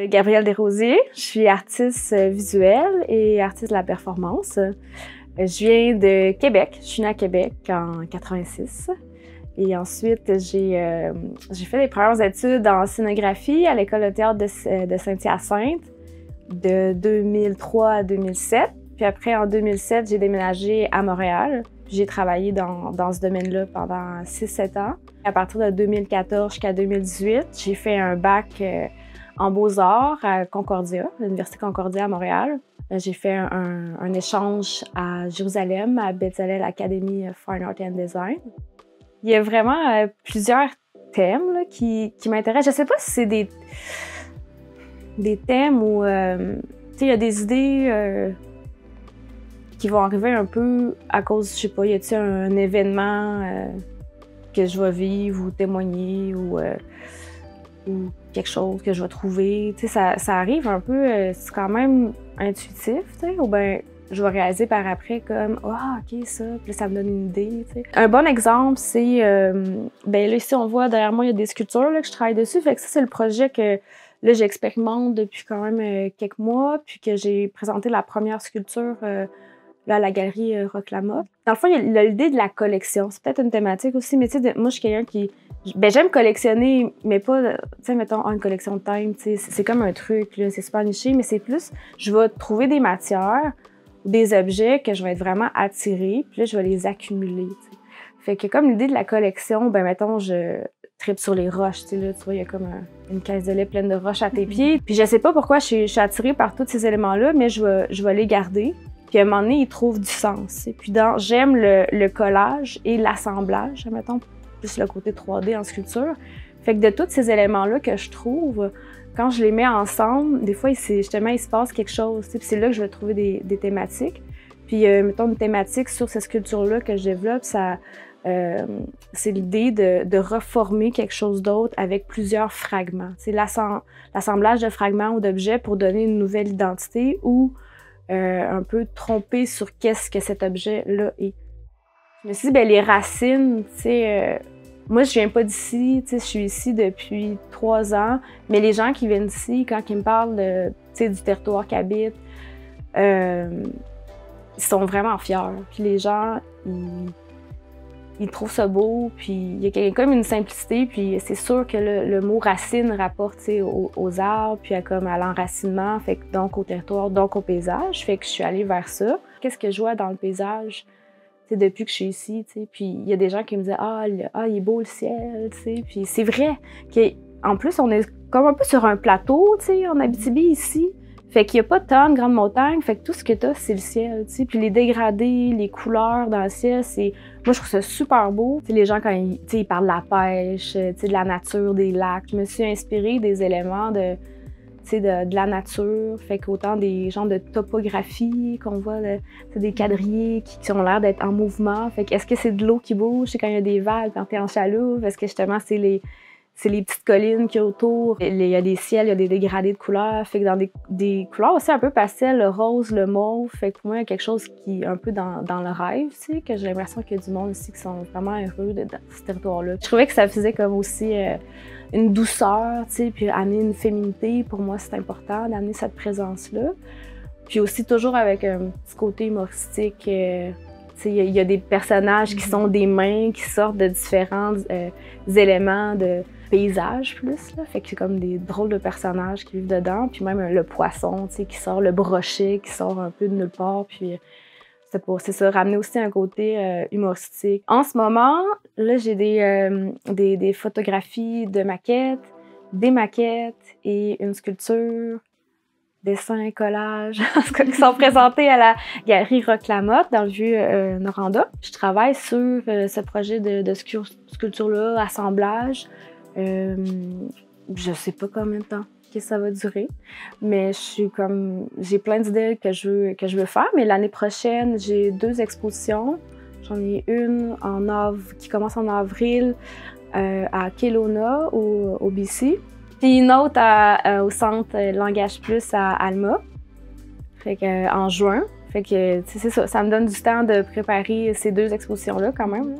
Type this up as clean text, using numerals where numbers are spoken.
Gabrielle Desrosiers, je suis artiste visuelle et artiste de la performance. Je viens de Québec, je suis née à Québec en 86. Et ensuite, j'ai fait des premières études en scénographie à l'École de théâtre de Saint-Hyacinthe de 2003 à 2007. Puis après, en 2007, j'ai déménagé à Montréal. J'ai travaillé dans ce domaine-là pendant 6-7 ans. À partir de 2014 jusqu'à 2018, j'ai fait un bac en beaux-arts à Concordia, l'Université Concordia à Montréal. J'ai fait un échange à Jérusalem, à Bezalel Academy of Fine Art and Design. Il y a vraiment plusieurs thèmes là, qui m'intéressent. Je ne sais pas si c'est des thèmes où il y a des idées qui vont arriver un peu à cause, je sais pas, y a-t-il un événement que je vais vivre ou témoigner ou quelque chose que je vais trouver. Tu sais, ça arrive un peu, c'est quand même intuitif, tu sais, ou bien je vais réaliser par après comme « Ah, OK, ça », puis ça me donne une idée, tu sais. Un bon exemple, c'est, ben là, ici, on voit derrière moi, il y a des sculptures là, que je travaille dessus, fait que ça, c'est le projet que là, j'expérimente depuis quand même quelques mois, puis que j'ai présenté la première sculpture là, à la galerie Roch Lamotte. Dans le fond, il y a l'idée de la collection. C'est peut-être une thématique aussi, mais tu sais, moi, je suis quelqu'un qui... Ben, j'aime collectionner, mais pas, tu sais, mettons, une collection de thèmes, tu sais, c'est comme un truc, là, c'est super niché, mais c'est plus, je vais trouver des matières ou des objets que je vais être vraiment attirée, puis là, je vais les accumuler, tu sais. Fait que comme l'idée de la collection, ben, mettons, je tripe sur les roches, tu sais, là, tu vois, il y a comme une caisse de lait pleine de roches à tes pieds, puis je sais pas pourquoi je suis attirée par tous ces éléments-là, mais je vais les garder. Puis à un moment donné, ils trouvent du sens. Et puis j'aime le collage et l'assemblage, mettons, plus le côté 3D en sculpture. Fait que de tous ces éléments-là que je trouve, quand je les mets ensemble, des fois, justement, il se passe quelque chose. Puis c'est là que je vais trouver des thématiques. Puis, mettons, une thématique sur ces sculptures-là que je développe, c'est l'idée de reformer quelque chose d'autre avec plusieurs fragments. C'est l'assemblage de fragments ou d'objets pour donner une nouvelle identité ou un peu tromper sur qu'est-ce que cet objet-là est. Je me suis dit, ben les racines, tu sais, moi je viens pas d'ici, tu sais, je suis ici depuis 3 ans, mais les gens qui viennent ici, quand ils me parlent de, tu sais, du territoire qu'ils habitent, ils sont vraiment fiers. Puis les gens, ils trouvent ça beau, puis il y a comme une simplicité, puis c'est sûr que le mot racine rapporte aux arbres, puis comme à l'enracinement, fait que donc au territoire, donc au paysage, fait que je suis allée vers ça. Qu'est-ce que je vois dans le paysage, depuis que je suis ici, t'sais? Puis il y a des gens qui me disent « Ah, il est beau le ciel », t'sais? Puis c'est vrai qu'en plus, on est comme un peu sur un plateau, en Abitibi ici. Fait qu'il n'y a pas tant de grandes montagnes, fait que tout ce que t'as, c'est le ciel, tu sais. Puis les dégradés, les couleurs dans le ciel, moi, je trouve ça super beau. T'sais, les gens, quand ils parlent de la pêche, de la nature, des lacs, je me suis inspirée des éléments de la nature. Fait qu'autant des genres de topographie qu'on voit, des quadrillés qui ont l'air d'être en mouvement. Fait que est-ce que c'est de l'eau qui bouge? C'est quand il y a des vagues, quand t'es en chaloupe? Est-ce que justement, c'est les petites collines qu'il y a autour. Il y a des ciels, il y a des dégradés de couleurs. Fait que dans des couleurs aussi un peu pastel, le rose, le mauve. Fait que pour moi, il y a quelque chose qui est un peu dans le rêve, tu sais, que j'ai l'impression qu'il y a du monde ici qui sont vraiment heureux dans ce territoire-là. Je trouvais que ça faisait comme aussi une douceur, tu sais, puis amener une féminité. Pour moi, c'est important d'amener cette présence-là. Puis aussi toujours avec un petit côté humoristique. Il y a des personnages qui sont des mains, qui sortent de différents éléments de paysage plus, là. Fait que c'est comme des drôles de personnages qui vivent dedans. Puis même le poisson, qui sort, le brochet qui sort un peu de nulle part. Puis c'est ça, ramener aussi un côté humoristique. En ce moment, là, j'ai des photographies de maquettes, des maquettes et une sculpture, dessins, collages, qui sont présentés à la galerie Roch Lamotte dans le Vieux-Noranda. Je travaille sur ce projet de sculpture-là, assemblage. Je sais pas combien de temps que ça va durer, mais j'ai plein d'idées que je veux faire. Mais l'année prochaine, j'ai 2 expositions. J'en ai une qui commence en avril à Kelowna, au BC. Puis une autre au centre Langage Plus à Alma, fait que, en juin. Fait que c'est ça me donne du temps de préparer ces 2 expositions-là quand même.